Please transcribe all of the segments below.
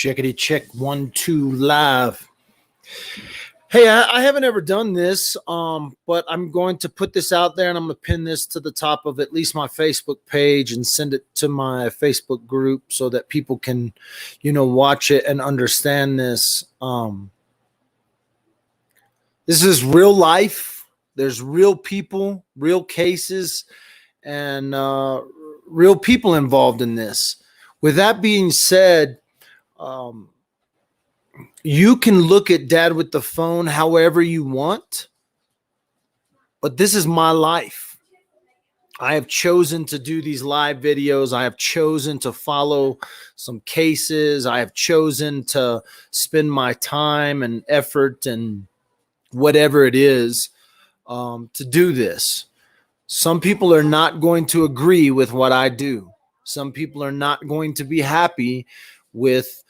Checkity check 1 2 live. Hey, I haven't ever done this, but I'm going to put this out there and I'm going to pin this to the top of at least my Facebook page and send it to my Facebook group so that people can, watch it and understand this. This is real life. There's real people, real cases, and real people involved in this. With that being said, you can look at Dad with the Phone however you want, but this is my life. I have chosen to do these live videos. I have chosen to follow some cases. I have chosen to spend my time and effort and whatever it is to do this. Some people are not going to agree with what I do. Some people are not going to be happy with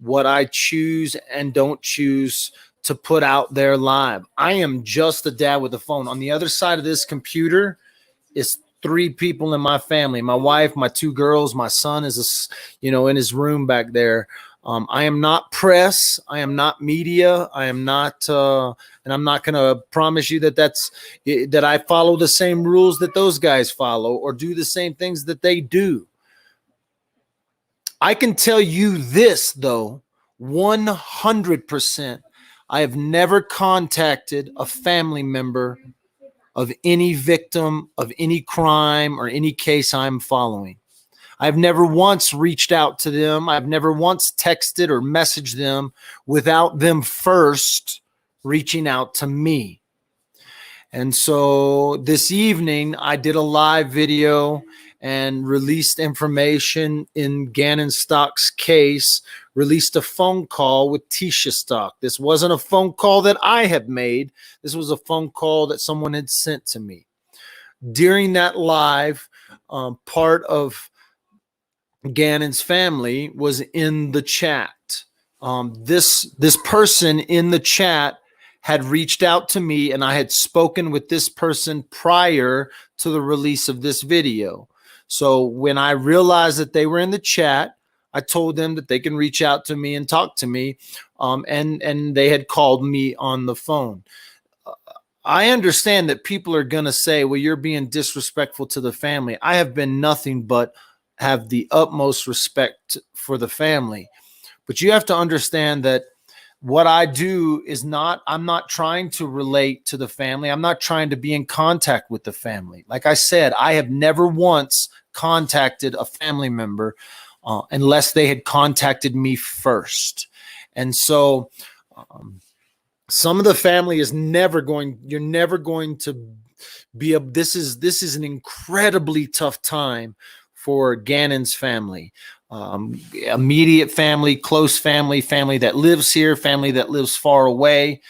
what I choose and don't choose to put out there live. I am just a dad with a phone. On the other side of this computer is 3 people in my family. My wife, my 2 girls, my son is, in his room back there. I am not press. I am not media. I am not, and I'm not going to promise you that I follow the same rules that those guys follow or do the same things that they do. I can tell you this, though, 100%. I have never contacted a family member of any victim of any crime or any case I'm following. I've never once reached out to them. I've never once texted or messaged them without them first reaching out to me. And so this evening, I did a live video and released information in Gannon Stock's case, released a phone call with Tisha Stock. This wasn't a phone call that I had made. This was a phone call that someone had sent to me. During that live, part of Gannon's family was in the chat. This person in the chat had reached out to me, and I had spoken with this person prior to the release of this video. So when I realized that they were in the chat, I told them that they can reach out to me and talk to me, and they had called me on the phone. I understand that people are going to say, well, you're being disrespectful to the family. I have been nothing but have the utmost respect for the family. But you have to understand that what I do is I'm not trying to relate to the family. I'm not trying to be in contact with the family. Like I said, I have never once contacted a family member unless they had contacted me first. And so some of the family is you're never going to be this is an incredibly tough time for Gannon's family. Immediate family, close family, family that lives here, family that lives far away.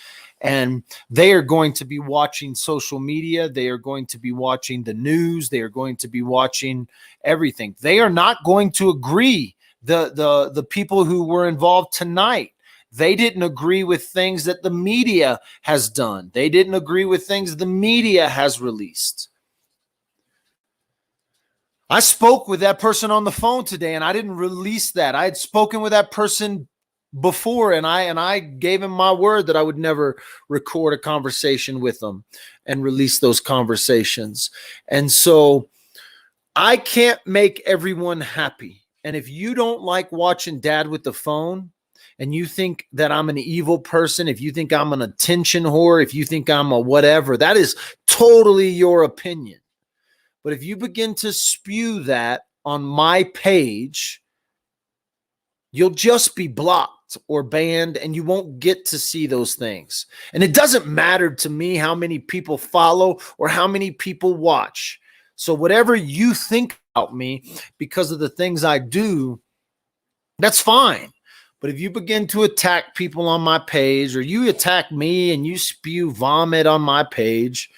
And they are going to be watching social media. They are going to be watching the news. They are going to be watching everything. They are not going to agree. The people who were involved tonight, they didn't agree with things that the media has done. They didn't agree with things the media has released. I spoke with that person on the phone today, and I didn't release that. I had spoken with that person before, and I gave him my word that I would never record a conversation with them and release those conversations. And so I can't make everyone happy. And if you don't like watching Dad with the Phone, and you think that I'm an evil person, if you think I'm an attention whore, if you think I'm a whatever, that is totally your opinion. But if you begin to spew that on my page, you'll just be blocked or banned, and you won't get to see those things. And it doesn't matter to me how many people follow or how many people watch. So whatever you think about me because of the things I do, that's fine. But if you begin to attack people on my page, or you attack me and you spew vomit on my page,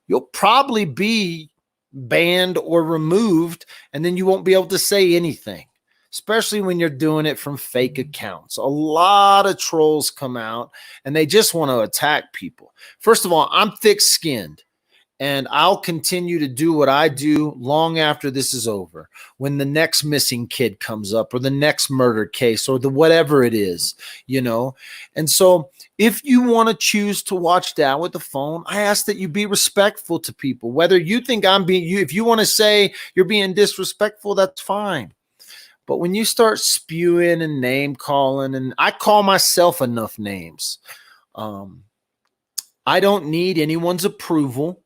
you'll probably be banned or removed, and then you won't be able to say anything, especially when you're doing it from fake accounts. A lot of trolls come out and they just want to attack people. First of all, I'm thick-skinned, And I'll continue to do what I do long after this is over. When the next missing kid comes up, or the next murder case, or the whatever it is, you know. And so if you want to choose to watch Dad with the Phone, I ask that you be respectful to people. Whether you think I'm being you, if you want to say you're being disrespectful, that's fine. But when you start spewing and name calling, and I call myself enough names, I don't need anyone's approval.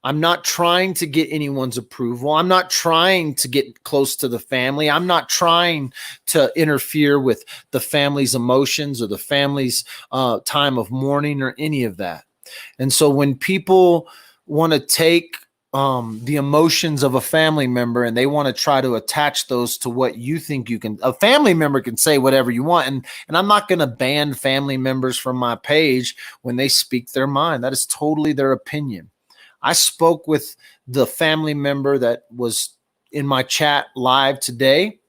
I'm not trying to get anyone's approval. I'm not trying to get close to the family. I'm not trying to interfere with the family's emotions or the family's time of mourning or any of that. And so when people want to take the emotions of a family member and they want to try to attach those to what you think you can, a family member can say whatever you want. And I'm not going to ban family members from my page when they speak their mind. That is totally their opinion. I spoke with the family member that was in my chat live today,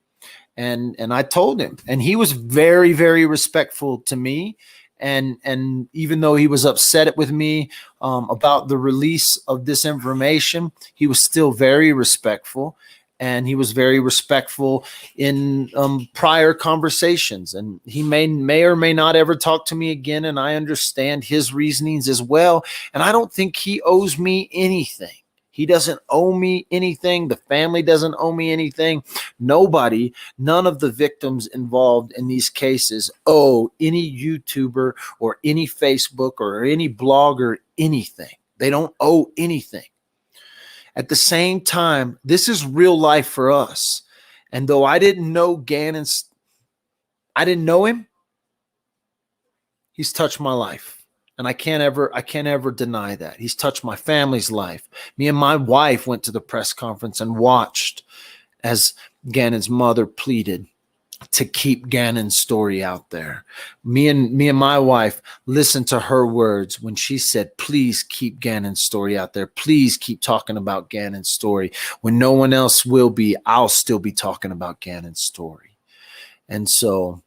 and I told him, and he was very, very respectful to me. And even though he was upset with me about the release of this information, he was still very respectful. And he was very respectful in prior conversations. And he may or may not ever talk to me again. And I understand his reasonings as well. And I don't think he owes me anything. He doesn't owe me anything. The family doesn't owe me anything. Nobody, none of the victims involved in these cases owe any YouTuber or any Facebook or any blogger anything. They don't owe anything. At the same time, this is real life for us. And though I didn't know Gannon, I didn't know him, he's touched my life. And I can't ever deny that. He's touched my family's life. Me and my wife went to the press conference and watched as Gannon's mother pleaded to keep Gannon's story out there. Me and my wife listened to her words when she said, please keep Gannon's story out there. Please keep talking about Gannon's story. When no one else will be, I'll still be talking about Gannon's story. And so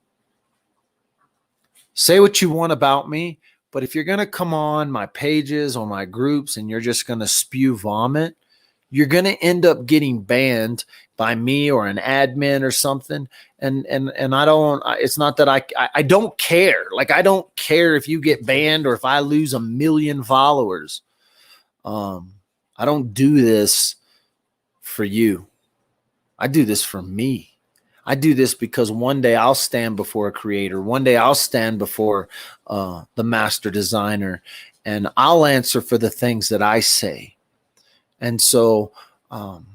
say what you want about me, but if you're going to come on my pages or my groups and you're just going to spew vomit, you're going to end up getting banned by me or an admin or something. And I don't, it's not that I don't care. Like, I don't care if you get banned or if I lose 1 million followers. I don't do this for you. I do this for me. I do this because one day I'll stand before a creator. One day I'll stand before the master designer, and I'll answer for the things that I say. And so I'm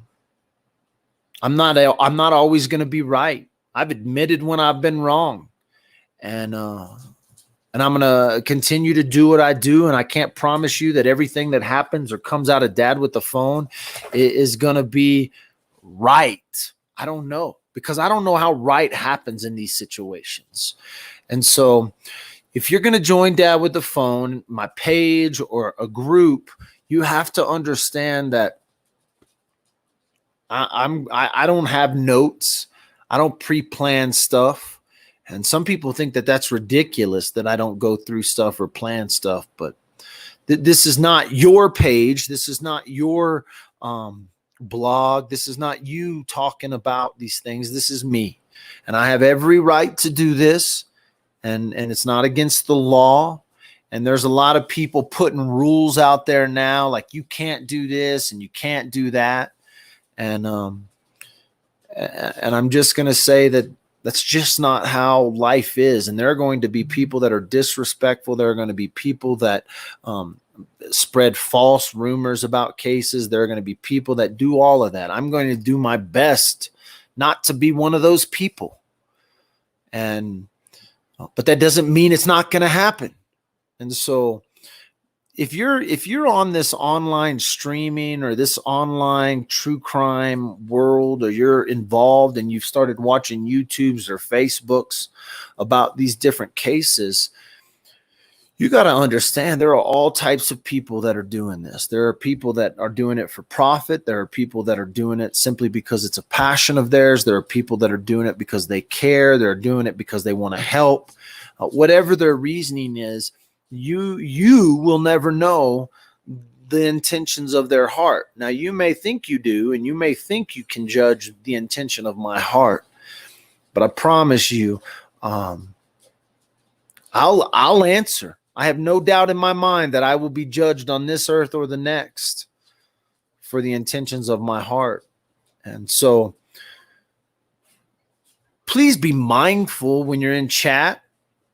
not always going to be right. I've admitted when I've been wrong, and I'm going to continue to do what I do. And I can't promise you that everything that happens or comes out of Dad with the Phone is going to be right. I don't know, because I don't know how right happens in these situations. And so if you're going to join Dad with the Phone, my page or a group, you have to understand that I don't have notes. I don't pre-plan stuff. And some people think that that's ridiculous that I don't go through stuff or plan stuff. But this is not your page. This is not your blog. This is not you talking about these things. This is me. And I have every right to do this. And it's not against the law. And there's a lot of people putting rules out there now, like you can't do this and you can't do that. And I'm just going to say that that's just not how life is. And there are going to be people that are disrespectful. There are going to be people that spread false rumors about cases. There are going to be people that do all of that. I'm going to do my best not to be one of those people. But that doesn't mean it's not going to happen. And so if you're on this online streaming or this online true crime world, or you're involved and you've started watching YouTubes or Facebooks about these different cases, you got to understand there are all types of people that are doing this. There are people that are doing it for profit. There are people that are doing it simply because it's a passion of theirs. There are people that are doing it because they care. They're doing it because they want to help. Whatever their reasoning is, you will never know the intentions of their heart. Now, you may think you do, and you may think you can judge the intention of my heart, but I promise you, I'll answer. I have no doubt in my mind that I will be judged on this earth or the next for the intentions of my heart. And so please be mindful when you're in chat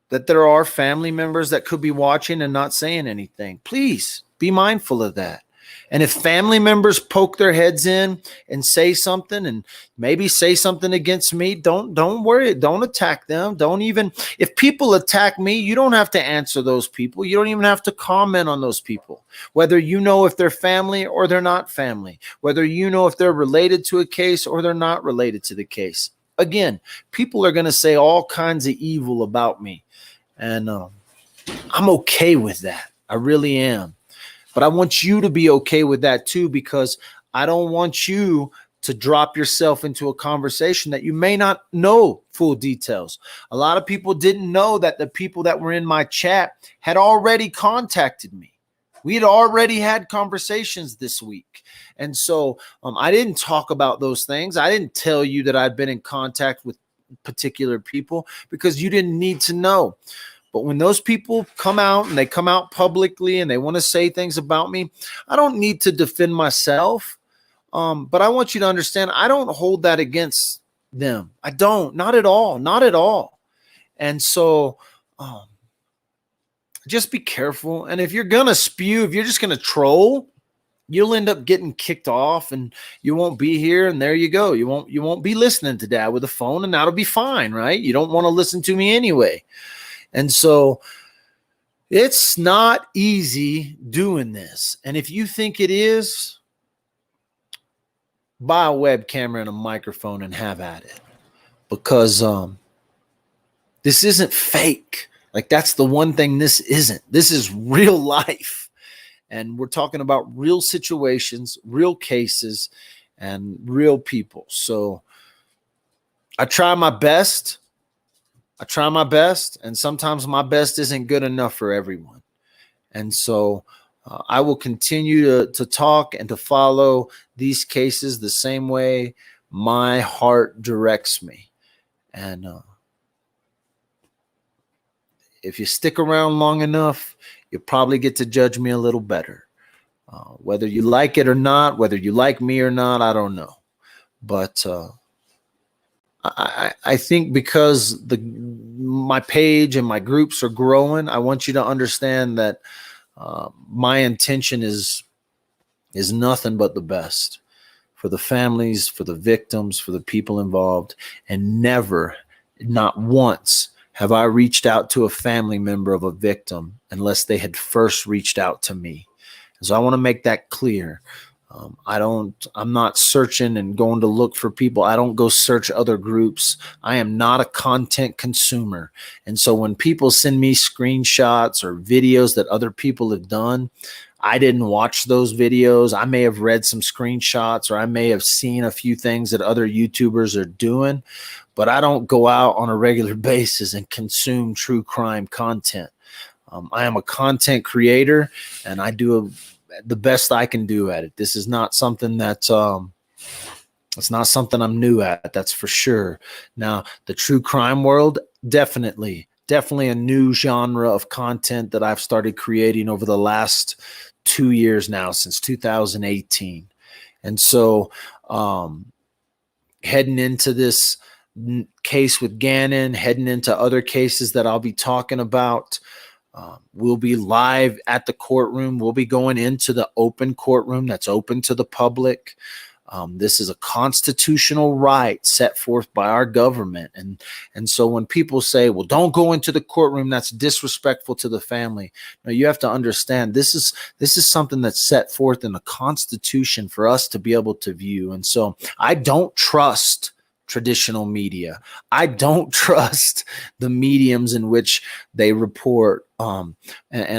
that there are family members that could be watching and not saying anything. Please be mindful of that. And if family members poke their heads in and say something, and maybe say something against me, don't worry. Don't attack them. Don't even, if people attack me, you don't have to answer those people. You don't even have to comment on those people, whether you know if they're family or they're not family, whether you know if they're related to a case or they're not related to the case. Again, people are going to say all kinds of evil about me. And I'm okay with that. I really am. But I want you to be okay with that too, because I don't want you to drop yourself into a conversation that you may not know full details. A lot of people didn't know that the people that were in my chat had already contacted me. We had already had conversations this week. And so I didn't talk about those things. I didn't tell you that I'd been in contact with particular people because you didn't need to know. But when those people come out and they come out publicly and they want to say things about me, I don't need to defend myself. But I want you to understand, I don't hold that against them. I don't, not at all, not at all. And so just be careful. And if you're going to spew, if you're just going to troll, you'll end up getting kicked off and you won't be here. And there you go. You won't be listening to Dad with a phone, and that'll be fine, right? You don't want to listen to me anyway. And so it's not easy doing this. And if you think it is, buy a web camera and a microphone and have at it, because this isn't fake. Like, that's the one thing this isn't. This is real life. And we're talking about real situations, real cases, and real people. So I try my best. And sometimes my best isn't good enough for everyone. And so I will continue to talk and to follow these cases the same way my heart directs me. And if you stick around long enough, you'll probably get to judge me a little better. Whether you like it or not, whether you like me or not, I don't know. But I think because my page and my groups are growing, I want you to understand that my intention is nothing but the best for the families, for the victims, for the people involved. And never, not once, have I reached out to a family member of a victim unless they had first reached out to me. So I want to make that clear. I'm not searching and going to look for people. I don't go search other groups. I am not a content consumer. And so when people send me screenshots or videos that other people have done, I didn't watch those videos. I may have read some screenshots, or I may have seen a few things that other YouTubers are doing, but I don't go out on a regular basis and consume true crime content. I am a content creator, and I do the best I can do at it. This is not something that's it's not something I'm new at, that's for sure. Now, the true crime world, definitely a new genre of content that I've started creating over the last 2 years now, since 2018. And so heading into this case with Gannon, heading into other cases that I'll be talking about, we'll be live at the courtroom. We'll be going into the open courtroom that's open to the public. This is a constitutional right set forth by our government. And so when people say, well, don't go into the courtroom, that's disrespectful to the family. No, you have to understand this is something that's set forth in the Constitution for us to be able to view. And so I don't trust traditional media. I don't trust the mediums in which they report. And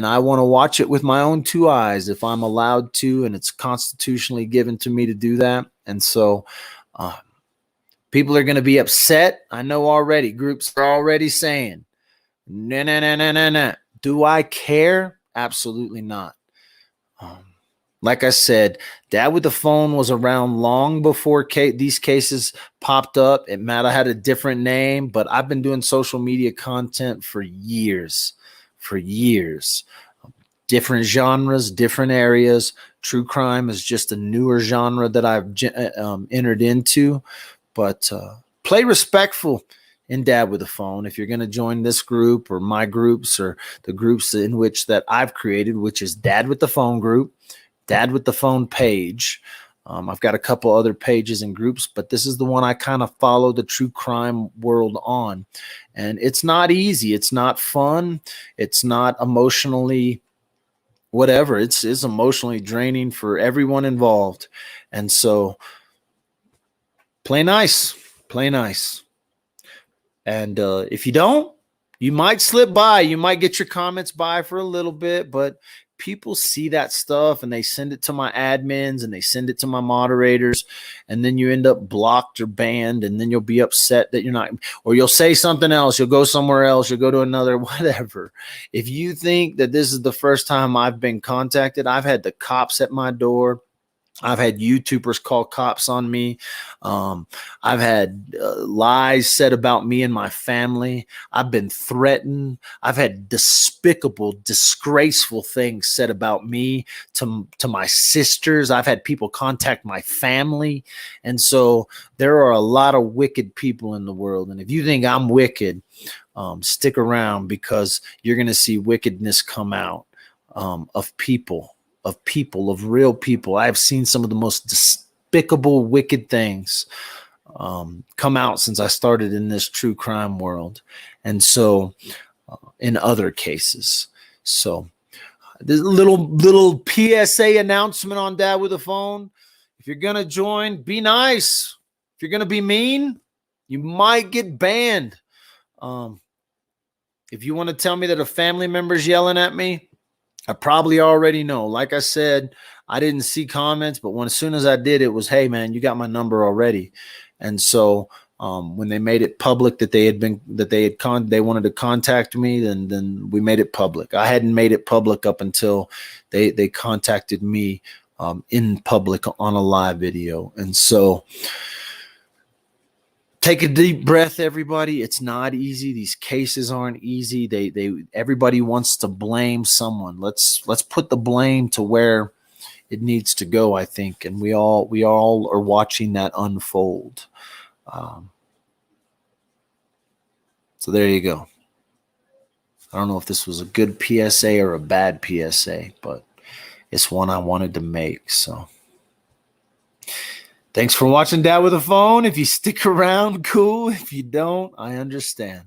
I want to watch it with my own two eyes if I'm allowed to, and it's constitutionally given to me to do that. And so people are going to be upset. I know already. Groups are already saying, no. Do I care? Absolutely not. Like I said, Dad with the Phone was around long before these cases popped up. It might have had a different name, but I've been doing social media content for years. Different genres, different areas. True crime is just a newer genre that I've entered into. But play respectful in Dad with the Phone. If you're going to join this group or my groups or the groups in which that I've created, which is Dad with the Phone group, Dad with the Phone page. I've got a couple other pages and groups, but this is the one I kind of follow the true crime world on. And it's not easy. It's not fun. It's not emotionally whatever. It's emotionally draining for everyone involved. And so play nice. Play nice. And if you don't, you might slip by. You might get your comments by for a little bit, but people see that stuff and they send it to my admins and they send it to my moderators, and then you end up blocked or banned, and then you'll be upset that you're not, or you'll say something else, you'll go somewhere else, you'll go to another, whatever. If you think that this is the first time I've been contacted, I've had the cops at my door. I've had YouTubers call cops on me. I've had lies said about me and my family. I've been threatened. I've had despicable, disgraceful things said about me to my sisters. I've had people contact my family. And so there are a lot of wicked people in the world. And if you think I'm wicked, stick around, because you're going to see wickedness come out of people. Of real people. I've seen some of the most despicable, wicked things come out since I started in this true crime world. And so in other cases. So this little PSA announcement on Dad with the Phone. If you're going to join, be nice. If you're going to be mean, you might get banned. If you want to tell me that a family member's yelling at me, I probably already know. Like I said, I didn't see comments, but as soon as I did, it was, hey man, you got my number already. And so when they made it public that they wanted to contact me, then we made it public. I hadn't made it public up until they contacted me in public on a live video. And so take a deep breath, everybody. It's not easy. These cases aren't easy. Everybody wants to blame someone. Let's put the blame to where it needs to go, I think. And we all are watching that unfold. So there you go. I don't know if this was a good PSA or a bad PSA, but it's one I wanted to make. So thanks for watching Dad with the Phone. If you stick around, cool. If you don't, I understand.